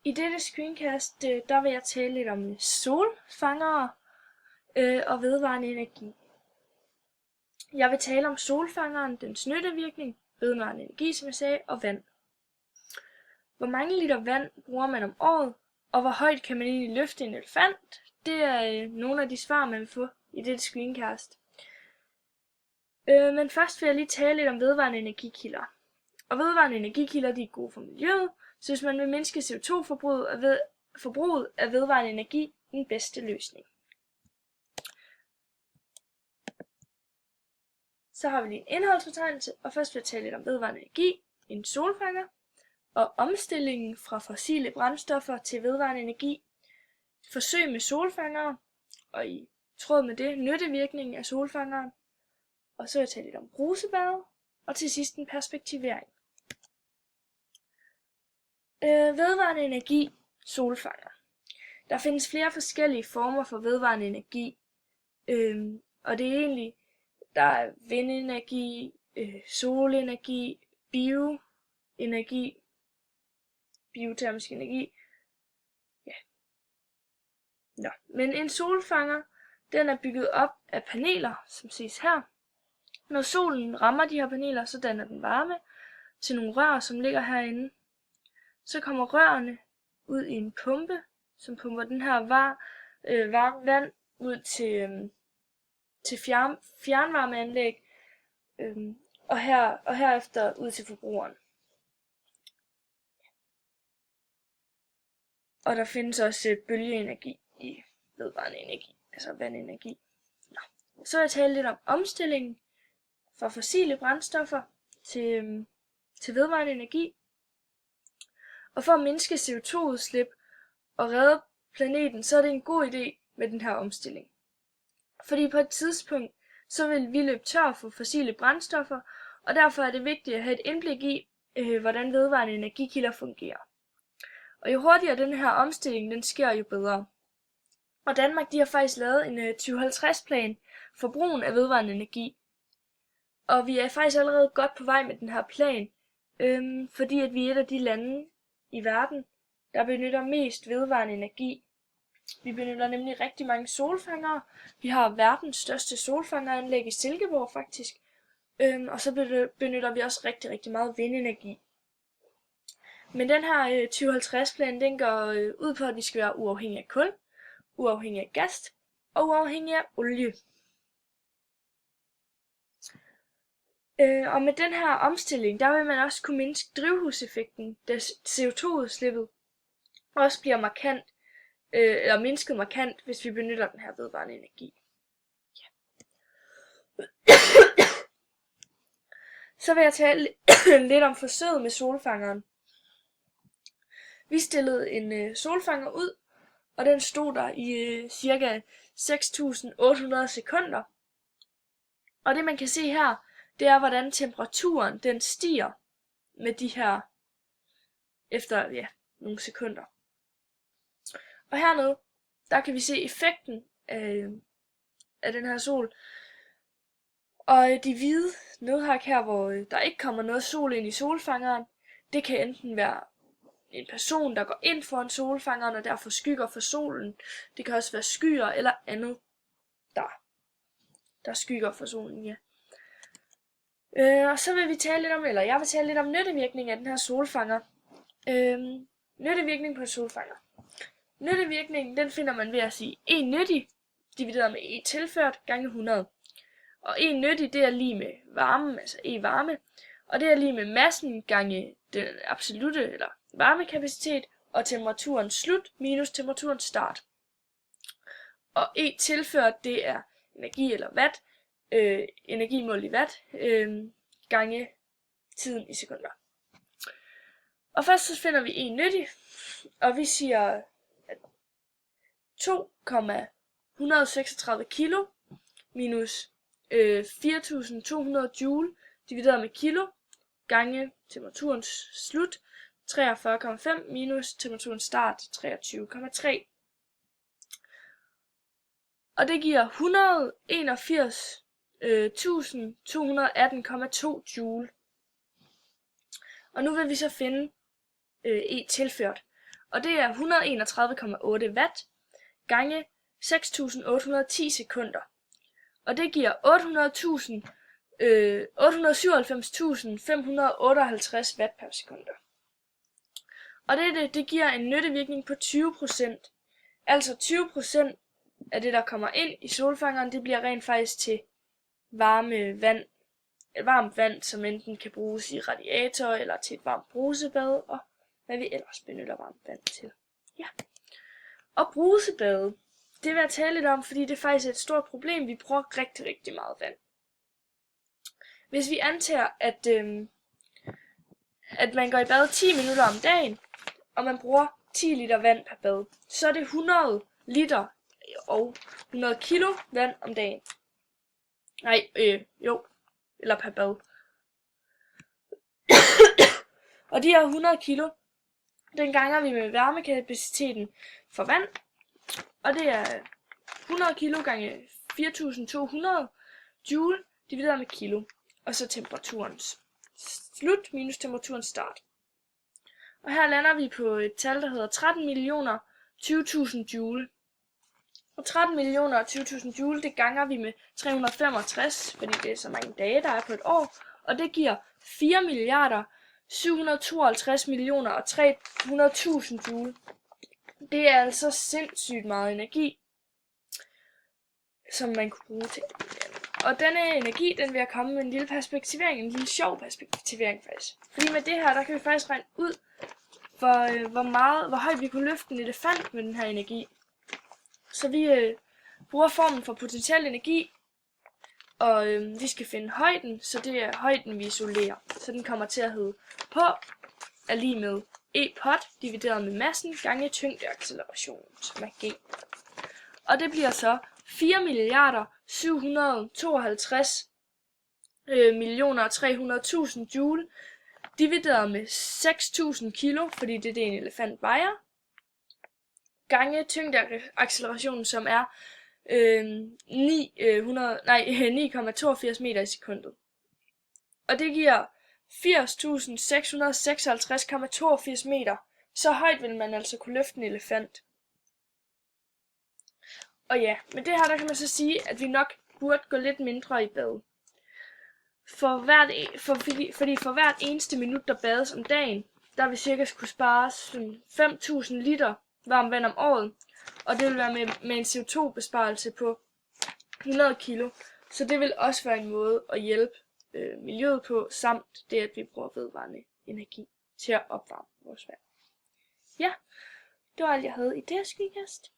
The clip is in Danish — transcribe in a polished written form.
I dette screencast, der vil jeg tale lidt om solfangere og vedvarende energi. Jeg vil tale om solfangeren, dens nyttevirkning, vedvarende energi, som jeg sagde, og vand. Hvor mange liter vand bruger man om året, og hvor højt kan man egentlig løfte en elefant? Det er nogle af de svar, man vil få i dette screencast. Men først vil jeg lige tale lidt om vedvarende energikilder. Og vedvarende energikilder, de er gode for miljøet, så hvis man vil mindske CO2-forbruget er vedvarende energi den bedste løsning. Så har vi lige en indholdsfortegnelse, og først vil jeg tale lidt om vedvarende energi, en solfanger, og omstillingen fra fossile brændstoffer til vedvarende energi, forsøg med solfangere, og i tråd med det nyttevirkningen af solfangeren, og så vil jeg tale lidt om brusebade, og til sidst en perspektivering. Vedvarende energi, solfanger. Der findes flere forskellige former for vedvarende energi, og det er egentlig, der er vindenergi, solenergi, bioenergi, biotermisk energi. Ja. Men en solfanger, den er bygget op af paneler, som ses her. Når solen rammer de her paneler, så danner den varme til nogle rør, som ligger herinde. Så kommer rørene ud i en pumpe, som pumper den her varme vand ud til fjernvarmeanlæg, og herefter ud til forbrugeren. Og der findes også bølgeenergi i vedvarende energi, altså vandenergi. Så vil jeg tale lidt om omstillingen fra fossile brændstoffer til vedvarende energi. Og for at mindske CO2-udslip og redde planeten, så er det en god idé med den her omstilling. Fordi på et tidspunkt, så vil vi løbe tør for fossile brændstoffer, og derfor er det vigtigt at have et indblik i, hvordan vedvarende energikilder fungerer. Og jo hurtigere den her omstilling den sker, jo bedre. Og Danmark de har faktisk lavet en 2050-plan for brugen af vedvarende energi. Og vi er faktisk allerede godt på vej med den her plan, fordi at vi er et af de lande i verden, der benytter mest vedvarende energi. Vi benytter nemlig rigtig mange solfangere. Vi har verdens største solfangeranlæg i Silkeborg faktisk. Og så benytter vi også rigtig, rigtig meget vindenergi. Men den her 2050-plan, den går ud på, at vi skal være uafhængige af kul, uafhængige af gas og uafhængige af olie. Og med den her omstilling, der vil man også kunne mindske drivhuseffekten, da CO2-udslippet også bliver markant, eller mindsket markant, hvis vi benytter den her vedvarende energi. Ja. Så vil jeg tale lidt om forsøget med solfangeren. Vi stillede en solfanger ud, og den stod der i cirka 6.800 sekunder. Og det man kan se her, det er hvordan temperaturen den stiger med de her efter nogle sekunder. Og hernede, der kan vi se effekten af den her sol. Og de hvide nedhak her, hvor der ikke kommer noget sol ind i solfangeren, det kan enten være en person, der går ind foran solfangeren og derfor skygger for solen. Det kan også være skyer eller andet, der skygger for solen, ja. Og så vil jeg vil tale lidt om nyttevirkningen af den her solfanger. Nyttevirkning på en solfanger. Nyttevirkningen, den finder man ved at sige 1 nyttig divideret med 1 tilført gange 100. Og 1 nyttig, det er lige med varmen, altså E varme. Og det er lige med massen gange den absolute eller varmekapacitet og temperaturen slut minus temperaturen start. Og E tilført, det er energi eller watt, energimål i watt, gange tiden i sekunder. Og først så finder vi en nyttig, og vi siger at 2,136 kilo minus 4.200 joule divideret med kilo gange temperaturens slut 43,5 minus temperaturens start 23,3. Og det giver 181.218,2 joule. Og nu vil vi så finde E tilført. Og det er 131,8 watt gange 6.810 sekunder. Og det giver 897.558 watt per sekunder. Og det giver en nyttevirkning på 20%. Altså 20% af det, der kommer ind i solfangeren, det bliver rent faktisk til varmt vand, som enten kan bruges i radiator eller til et varmt brusebad, og hvad vi ellers benytter varmt vand til. Ja. Og brusebade, det vil jeg tale lidt om, fordi det er faktisk et stort problem. Vi bruger rigtig, rigtig meget vand. Hvis vi antager, at man går i bad 10 minutter om dagen, og man bruger 10 liter vand per bad, så er det 100 liter og 100 kilo vand om dagen. Eller per bad. Og de her 100 kilo, den ganger vi med varmekapaciteten for vand, og det er 100 kilo gange 4.200 joule divideret med kilo, og så temperaturens slut minus temperaturens start. Og her lander vi på et tal, der hedder 13.020.000 joule. Og 13.020.000 joule, det ganger vi med 365, fordi det er så mange dage, der er på et år, og det giver 4.752.300.000 joule. Det er altså sindssygt meget energi, som man kunne bruge til. Og denne energi, den vil jeg komme med en lille perspektivering, en lille sjov perspektivering faktisk. Fordi med det her, der kan vi faktisk regne ud, hvor højt vi kunne løfte en elefant med den her energi. Så vi bruger formlen for potentiel energi, og vi skal finde højden, så det er højden, vi isolerer. Så den kommer til at hedde H er lige med E-pot divideret med massen gange tyngdeaccelerationen, som er G. Og det bliver så 4.752.300.000 joule divideret med 6.000 kilo, fordi det er det, en elefant vejer, gange tyngdeaccelerationen, som er 9,82 meter i sekundet. Og det giver 80.656,82 meter. Så højt vil man altså kunne løfte en elefant. Og ja, med det her, der kan man så sige, at vi nok burde gå lidt mindre i bad. Fordi for hvert eneste minut, der bades om dagen, der vil cirka kunne spares 5.000 liter varmt vand om året. Og det vil være med en CO2-besparelse på 100 kilo. Så det vil også være en måde at hjælpe miljøet på, samt det, at vi bruger vedvarende energi til at opvarme vores vand. Ja, det var alt, jeg havde i det her skydekast.